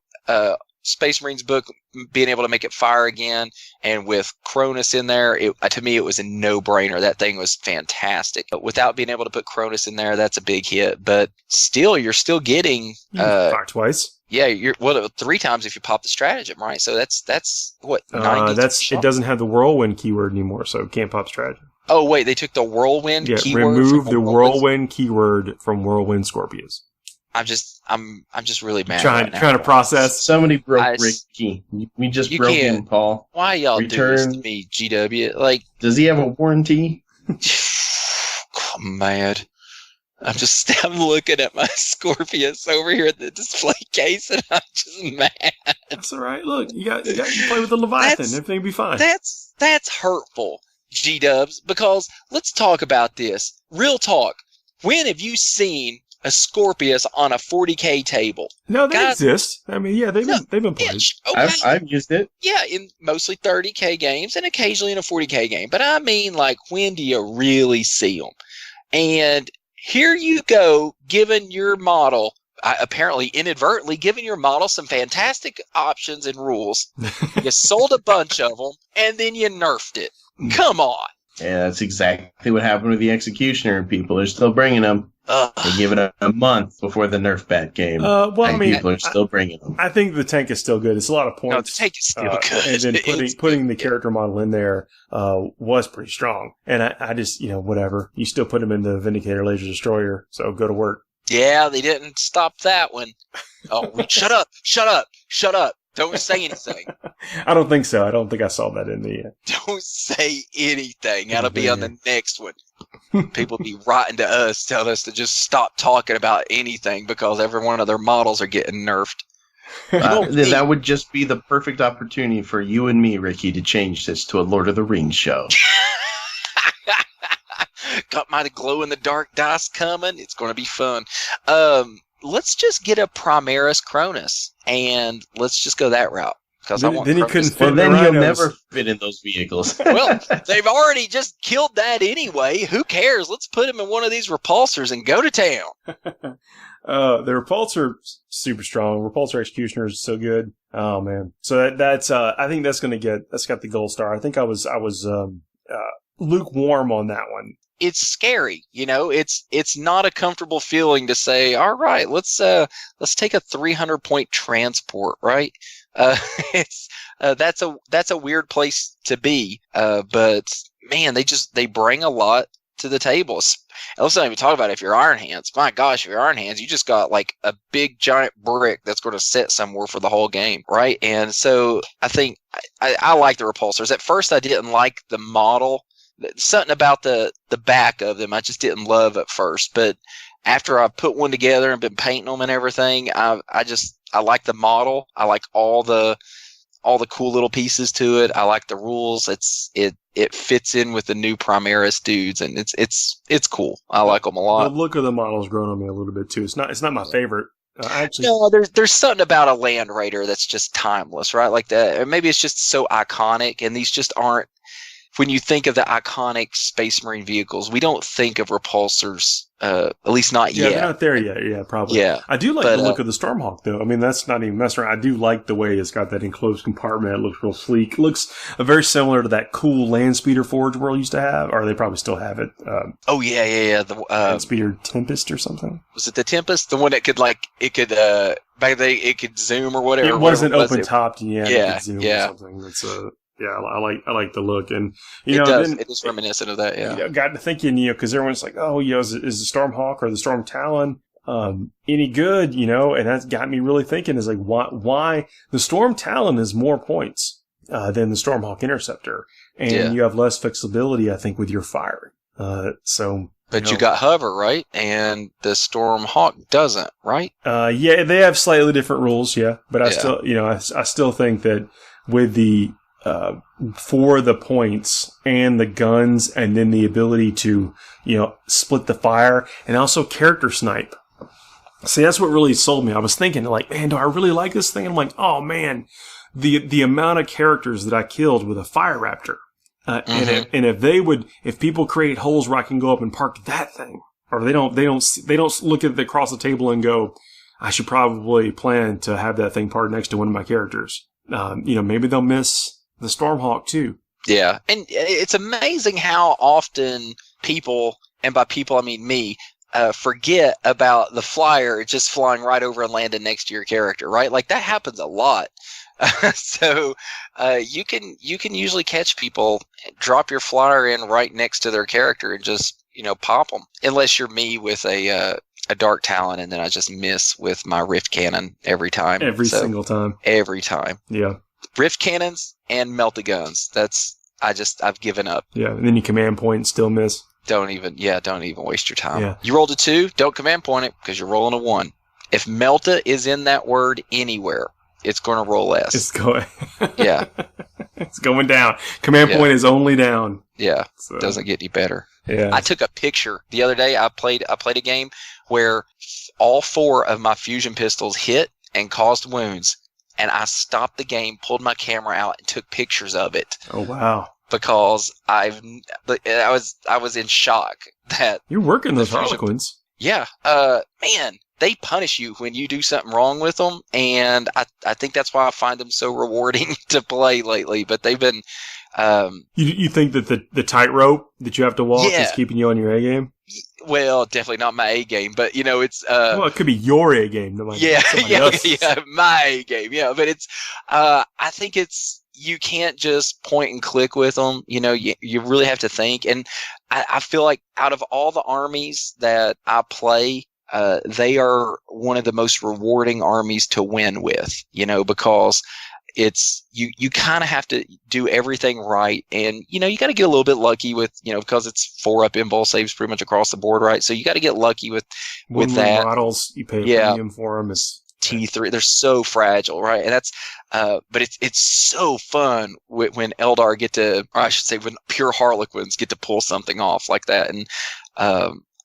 Space Marines book being able to make it fire again, and with Cronus in there, to me it was a no-brainer. That thing was fantastic. But without being able to put Cronus in there, that's a big hit. But still, you're still getting
fire twice.
Yeah, you're 3 times if you pop the stratagem, right? So that's what 90.
It doesn't have the whirlwind keyword anymore, so it can't pop stratagem.
Oh wait, they took the whirlwind keyword.
Remove the whirlwind keyword from whirlwind Scorpius.
I'm just really mad.
Trying to process.
Somebody broke Ricky. We just broke him, Paul.
Why y'all do this to me, GW? Like,
does he have a warranty?
I'm mad. I'm looking at my Scorpius over here at the display case, and I'm just mad.
That's all right. Look, you got to play with the Leviathan. Everything will be fine.
That's hurtful, G-dubs, because let's talk about this. Real talk. When have you seen a Scorpius on a 40k table?
No, they exist. I mean, yeah, they've been played.
Okay.
I've used it.
Yeah, in mostly 30k games and occasionally in a 40k game. But I mean, like, when do you really see them? And here you go, giving your model, apparently inadvertently, giving your model some fantastic options and rules. You sold a bunch of them, and then you nerfed it. Come on.
Yeah, that's exactly what happened with the Executioner. People are still bringing them. They give it a month before the nerf bat game. People are still bringing them.
I think the tank is still good. It's a lot of points.
No, the tank is still good.
And then putting the character model in there was pretty strong. And I just, whatever. You still put him in the Vindicator Laser Destroyer, so go to work.
Yeah, they didn't stop that one. Oh, shut up. Don't say anything.
I don't think so. I don't think I saw that in the...
Don't say anything. That'll be on the next one. People be writing to us, telling us to just stop talking about anything because every one of their models are getting nerfed.
That would just be the perfect opportunity for you and me, Ricky, to change this to a Lord of the Rings show.
Got my glow-in-the-dark dice coming. It's going to be fun. Let's just get a Primaris Cronus, and let's just go that route. Because
then he couldn't fit.
Well, then he'll never fit in those vehicles.
Well, they've already just killed that anyway. Who cares? Let's put him in one of these repulsors and go to town.
The repulsor super strong. Repulsor Executioner is so good. Oh man! So that's I think that's got the gold star. I think I was lukewarm on that one.
It's scary, it's not a comfortable feeling to say, all right, let's take a 300 point transport, right? That's a weird place to be. But man, they bring a lot to the table. Let's not even talk about if you're Iron Hands. My gosh, if you're Iron Hands, you just got like a big giant brick that's going to sit somewhere for the whole game, right? And so I think I like the repulsors. At first I didn't like the model. Something about the back of them I just didn't love at first, but after I put one together and been painting them and everything, I like the model. I like all the cool little pieces to it. I like the rules. It fits in with the new Primaris dudes, and it's cool. I like them a lot.
The look of the model's grown on me a little bit too. It's not my favorite Actually,
No, there's something about a Land Raider that's just timeless, right? Like that, or maybe it's just so iconic, and these just aren't. When you think of the iconic Space Marine vehicles, we don't think of repulsors, at least not
yeah,
yet.
they're not there yet. Yeah, probably.
Yeah,
I do like
but,
the look of the Stormhawk, though. I mean, that's not even messing around. I do like the way it's got that enclosed compartment. It looks real sleek. It looks very similar to that cool Landspeeder Forge World used to have, or they probably still have it.
Oh yeah. The
Landspeeder Tempest or something.
Was it the Tempest? The one that could back then it could zoom or whatever.
It wasn't open topped. Yeah,
yeah,
it could zoom
yeah.
or something. It's yeah, I like the look, and
it is reminiscent of that. Yeah,
got to thinking, because everyone's like, oh, is the Stormhawk or the Storm Talon any good? And that's got me really thinking is like, why the Storm Talon is more points than the Stormhawk Interceptor, and you have less flexibility, I think, with your firing.
But you got hover, right? And the Stormhawk doesn't, right?
Yeah, they have slightly different rules, yeah. But I still, I still think that with the for the points and the guns, and then the ability to, split the fire and also character snipe. See, that's what really sold me. I was thinking, like, man, do I really like this thing? And I'm like, oh man, the amount of characters that I killed with a Fire Raptor. And if people create holes where I can go up and park that thing, or they don't look at it across the table and go, I should probably plan to have that thing parked next to one of my characters. Maybe they'll miss the Stormhawk too.
Yeah, and it's amazing how often people, and by people I mean me, forget about the flyer just flying right over and landing next to your character, right? Like that happens a lot. So you can usually catch people, drop your flyer in right next to their character and just pop them. Unless you're me with a Dark Talon, and then I just miss with my Rift Cannon every time.
Single time.
Every time.
Yeah.
Rift Cannons and Melta Guns. I've given up.
Yeah, and then you command point and still miss.
Don't even waste your time.
Yeah.
You rolled a 2, don't command point it because you're rolling a 1. If Melta is in that word anywhere, it's going to roll S.
It's going.
Yeah.
It's going down. Command point is only down.
Yeah.
So.
Doesn't get any better.
Yeah.
I took a picture the other day. I played a game where all 4 of my fusion pistols hit and caused wounds, and I stopped the game, pulled my camera out, and took pictures of it.
Oh wow!
Because I was in shock that
you're working those Harlequins.
Yeah, man, they punish you when you do something wrong with them, and I think that's why I find them so rewarding to play lately. But they've been.
You think that the tightrope that you have to walk is keeping you on your A game?
Well, definitely not my A game, but it's
well, it could be your A game. No,
yeah, my A game. Yeah, but it's I think it's you can't just point and click with them. You really have to think, and I feel like out of all the armies that I play, they are one of the most rewarding armies to win with. Because it's you kind of have to do everything right, and you got to get a little bit lucky with because it's 4-up invul saves pretty much across the board, right? So you got to get lucky with that.
Models you pay a premium for them. It's
T3, they're so fragile, right? And that's but it's so fun when Eldar get to, or I should say, when pure Harlequins get to pull something off like that, and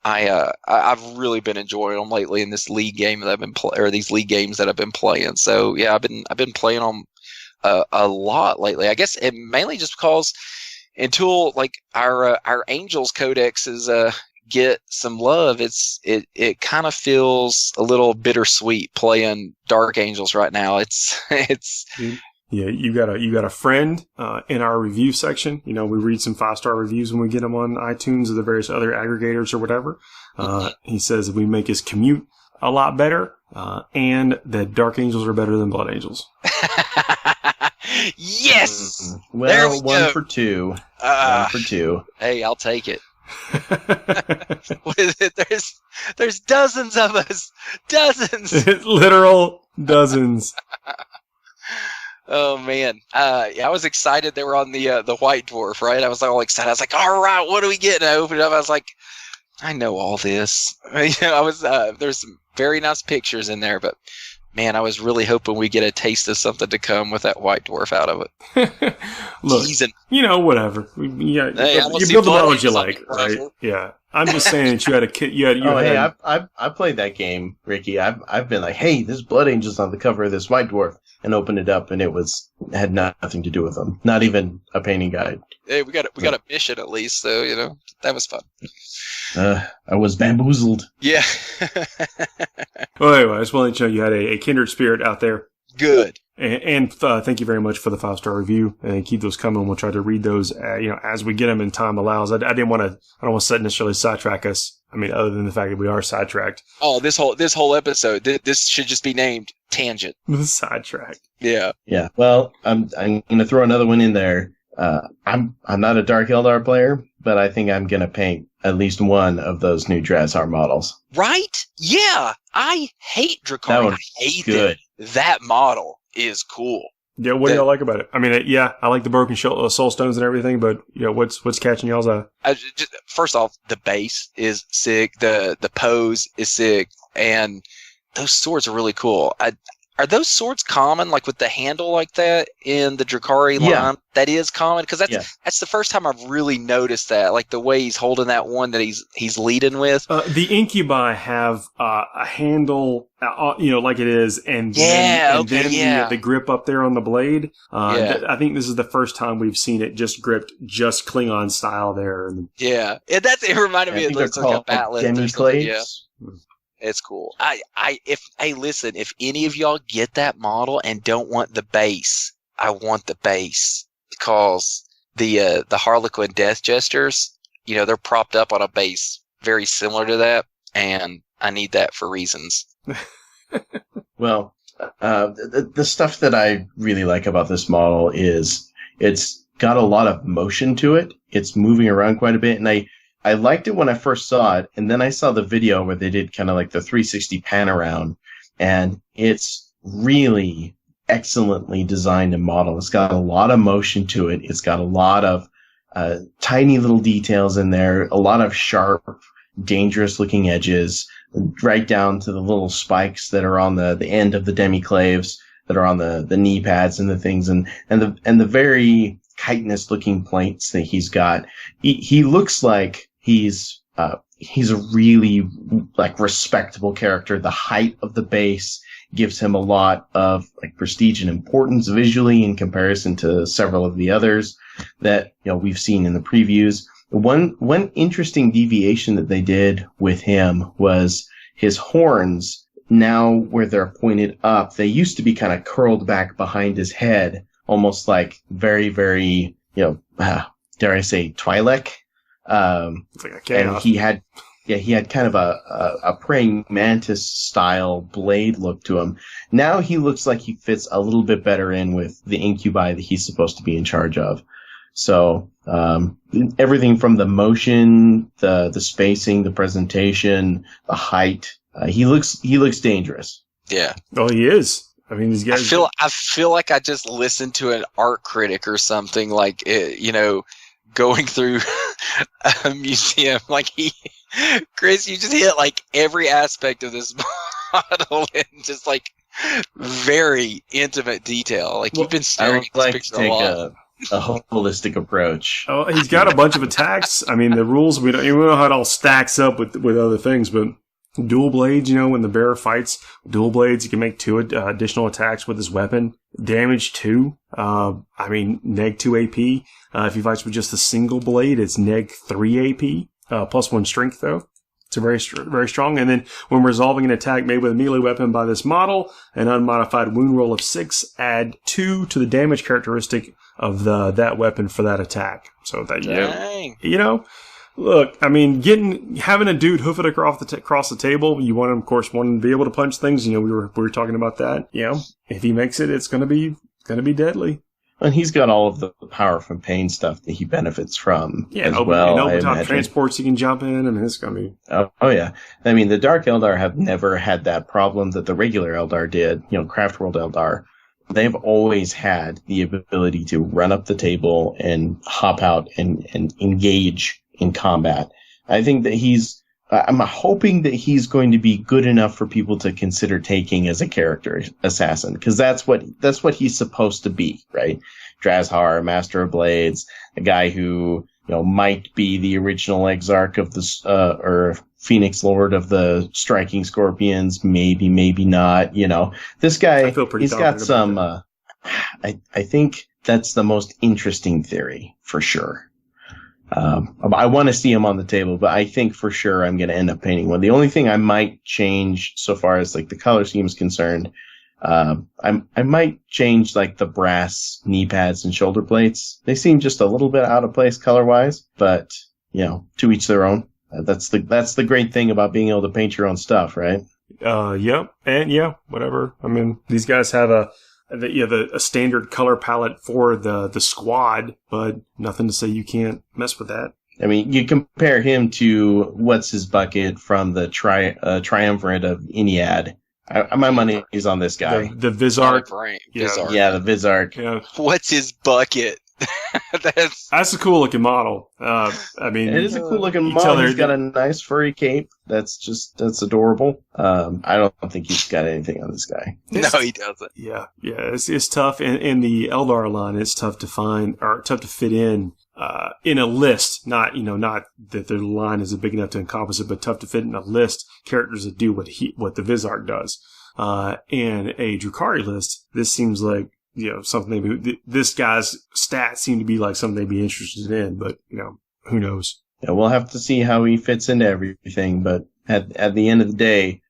I've really been enjoying them lately in this league game that I've been or these league games that I've been playing. So yeah, I've been playing them a lot lately. I guess it mainly just because until like our Angels codexes get some love, it kind of feels a little bittersweet playing Dark Angels right now. It's
Yeah, you got a friend in our review section. We read some 5-star reviews when we get them on iTunes or the various other aggregators or whatever. He says we make his commute a lot better, and that Dark Angels are better than Blood Angels.
Yes.
Well,
there we
one
go.
for two. 1 for 2.
Hey, I'll take it. What is it? There's dozens of us. Dozens.
Literal dozens.
Oh man, I was excited they were on the White Dwarf, right? I was all excited. I was like, all right, what do we get? And I opened it up. I was like, I know all this. I was there's some very nice pictures in there, but man, I was really hoping we get a taste of something to come with that White Dwarf out of it.
Look, whatever. You build the models you like, right? Yeah. I'm just saying that you had a kid.
I played that game, Ricky. I've been like, hey, there's Blood Angels on the cover of this White Dwarf, and opened it up, and it had nothing to do with them. Not even a painting guide.
Hey, we got a mission at least, so that was fun.
I was bamboozled.
Yeah.
Well, anyway, I just wanted to know you had a kindred spirit out there.
Good.
And thank you very much for the 5-star review, and keep those coming. We'll try to read those, as we get them and time allows. I don't want to necessarily sidetrack us. I mean, other than the fact that we are sidetracked.
Oh, this whole episode, this should just be named Tangent.
Sidetrack.
Yeah.
Yeah. Well, I'm going to throw another one in there. I'm not a Dark Eldar player, but I think I'm going to paint at least one of those new Drazhar models.
Right? Yeah. I hate Dracari. I hate it. That model is cool.
Yeah, what do y'all like about it? I mean, I like the broken soul stones and everything, but what's catching y'all's eye?
First off, the base is sick. The pose is sick, and those swords are really cool. Are those swords common, like with the handle like that in the Dracari line?
Yeah.
That is common, because that's the first time I've really noticed that, like the way he's holding that one that he's leading with.
The Incubi have a handle, like it is, and then the grip up there on the blade. I think this is the first time we've seen it just gripped, just Klingon style there.
Yeah, it reminded me of like a batleth or something. Yeah. It's cool. Listen, if any of y'all get that model and don't want the base, I want the base, because the Harlequin Death Jesters, they're propped up on a base very similar to that, and I need that for reasons.
Well, the stuff that I really like about this model is it's got a lot of motion to it. It's moving around quite a bit, and I liked it when I first saw it, and then I saw the video where they did kind of like the 360 pan around, and it's really excellently designed and modeled. It's got a lot of motion to it. It's got a lot of tiny little details in there, a lot of sharp, dangerous-looking edges, right down to the little spikes that are on the end of the demiclaves that are on the knee pads and the things, and the very chitinous-looking plates that he's got. He looks like he's a really like respectable character. The height of the base gives him a lot of like prestige and importance visually in comparison to several of the others that we've seen in the previews. One interesting deviation that they did with him was his horns. Now where they're pointed up, they used to be kind of curled back behind his head, almost like very, very, dare I say, Twi'lek.
It's like a chaos.
And he had kind of a praying mantis style blade look to him. Now he looks like he fits a little bit better in with the Incubi that he's supposed to be in charge of. So, everything from the motion, the spacing, the presentation, the height, he looks dangerous.
Yeah.
Oh, he is. I mean, these guys.
I feel like I just listened to an art critic or something, like going through a museum. Like Chris, you just hit like every aspect of this model in just like very intimate detail. Like you've been staring at this picture a lot.
A holistic approach.
Oh, he's got a bunch of attacks. I mean, the rules, we don't know how it all stacks up with other things, but dual blades, when the bearer fights dual blades, he can make 2 additional attacks with his weapon. Damage 2. Neg 2 AP. If he fights with just a single blade, it's neg 3 AP. Plus 1 strength, though. It's very strong. And then when resolving an attack made with a melee weapon by this model, an unmodified wound roll of 6, add 2 to the damage characteristic of that weapon for that attack. So that, look, I mean, having a dude hoof it across the table, you want him, of course, to be able to punch things. We were talking about that. If he makes it, it's going to be deadly.
And he's got all of the power from pain stuff that he benefits from as
well.
Open top
transports he can jump in. I mean, it's going to be...
Oh, yeah. I mean, the Dark Eldar have never had that problem that the regular Eldar did. Craftworld Eldar. They've always had the ability to run up the table and hop out and engage in combat. I think that he's I'm hoping that he's going to be good enough for people to consider taking as a character assassin, because that's what he's supposed to be, right? Drazhar, Master of Blades, a guy who, might be the original Exarch of the, or Phoenix Lord of the Striking Scorpions, maybe not, This guy, he's got some, I think that's the most interesting theory, for sure. I want to see him on the table, but I think for sure I'm going to end up painting one. The only thing I might change so far as like the color scheme is concerned, I might change like the brass knee pads and shoulder plates. They seem just a little bit out of place color wise, but to each their own. That's the great thing about being able to paint your own stuff, right?
Yep. And whatever. I mean, these guys have a standard color palette for the squad, but nothing to say you can't mess with that.
I mean, you compare him to what's his bucket from the triumvirate of Iniad. My money is on this guy.
The Vizark.
Vizark.
Yeah, the Vizark.
Yeah.
What's his bucket?
That's a cool looking model. I mean,
it is a cool looking model. He's got a nice furry cape. That's adorable. I don't think he's got anything on this guy.
No, he doesn't.
Yeah. It's tough. In the Eldar line, it's tough to find or tough to fit in a list. Not that their line is big enough to encompass it, but tough to fit in a list. Characters that do what the Vizark does. In a Drukhari list, this seems like, something maybe this guy's stats seem to be like something they'd be interested in, but who knows?
Yeah, we'll have to see how he fits into everything. But at the end of the day,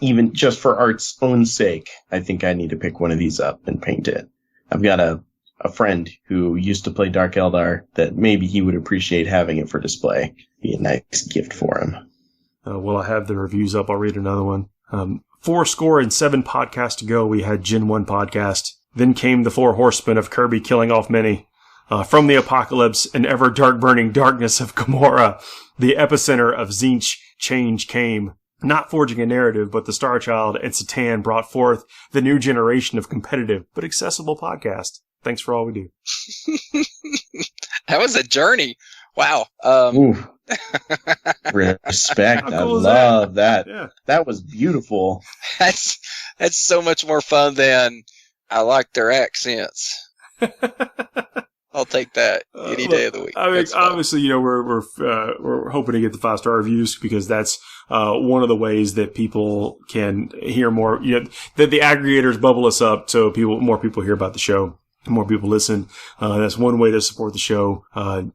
even just for art's own sake, I think I need to pick one of these up and paint it. I've got a friend who used to play Dark Eldar that maybe he would appreciate having it for display. Be a nice gift for him.
Well, I have the reviews up. I'll read another one. 407 podcasts to go. We had Gen 1 podcast. Then came the 4 horsemen of Kirby killing off many. From the apocalypse and ever dark-burning darkness of Gamora, the epicenter of Tzeentch change came. Not forging a narrative, but the Star Child and Satan brought forth the new generation of competitive but accessible podcast. Thanks for all we do.
That was a journey. Wow.
Respect.
How
I
cool is
love that.
Yeah.
That was beautiful.
That's so much more fun than I like their accents. I'll take that any day of the week.
I mean, obviously, we're hoping to get the 5-star reviews because that's one of the ways that people can hear more. That the aggregators bubble us up so more people hear about the show. More people listen. That's one way to support the show.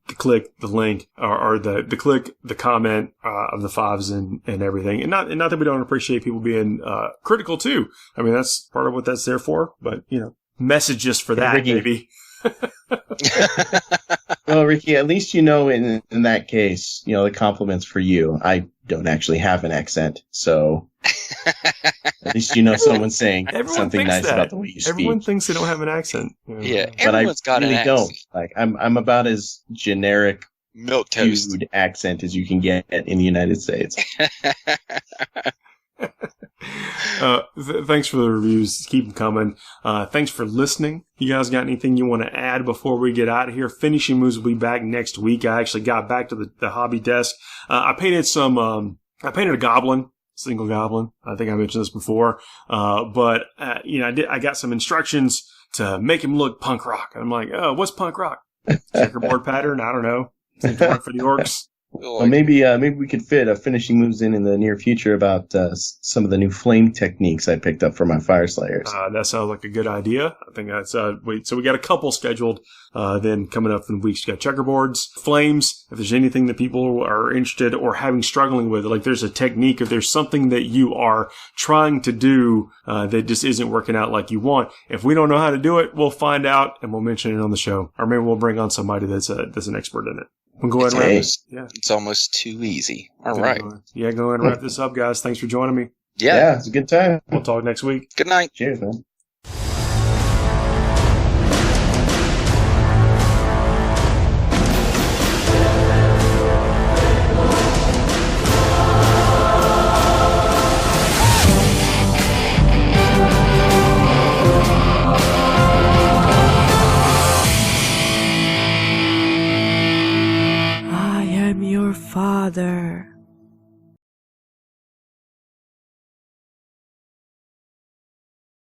Click the link or the click the comment of the 5s and everything. And not that we don't appreciate people being critical too. I mean, that's part of what that's there for. But message us for that,
Ricky.
maybe.
Well, Ricky, at least in that case, the compliments for you. I don't actually have an accent, so at least someone's saying something nice about the way you speak.
Everyone thinks they don't have an accent.
Yeah,
but
everyone's got
really
an accent.
don't. Like I'm about as generic
Milk toast
food accent as you can get in the United States.
Thanks for the reviews. Keep them coming. Thanks for listening. You guys got anything you want to add before we get out of here? Finishing Moves will be back next week. I actually got back to the hobby desk. I painted a goblin, single goblin. I think I mentioned this before. But I got some instructions to make him look punk rock. I'm like, oh, what's punk rock? Checkerboard pattern? I don't know. Seems to work for the orcs.
Well, maybe we could fit a finishing moves in the near future about some of the new flame techniques I picked up for my fire slayers.
That sounds like a good idea. I think that's so we got a couple scheduled. Then coming up in weeks, you got checkerboards, flames. If there's anything that people are interested or struggling with, like there's a technique, if there's something that you are trying to do that just isn't working out like you want, if we don't know how to do it, we'll find out and we'll mention it on the show, or maybe we'll bring on somebody that's an expert in it. We'll go ahead and wrap this. Yeah.
It's almost too easy. All right.
Yeah, go ahead and wrap this up, guys. Thanks for joining me.
Yeah,
it's a good time.
We'll talk next week.
Good night.
Cheers, man.
I am your father.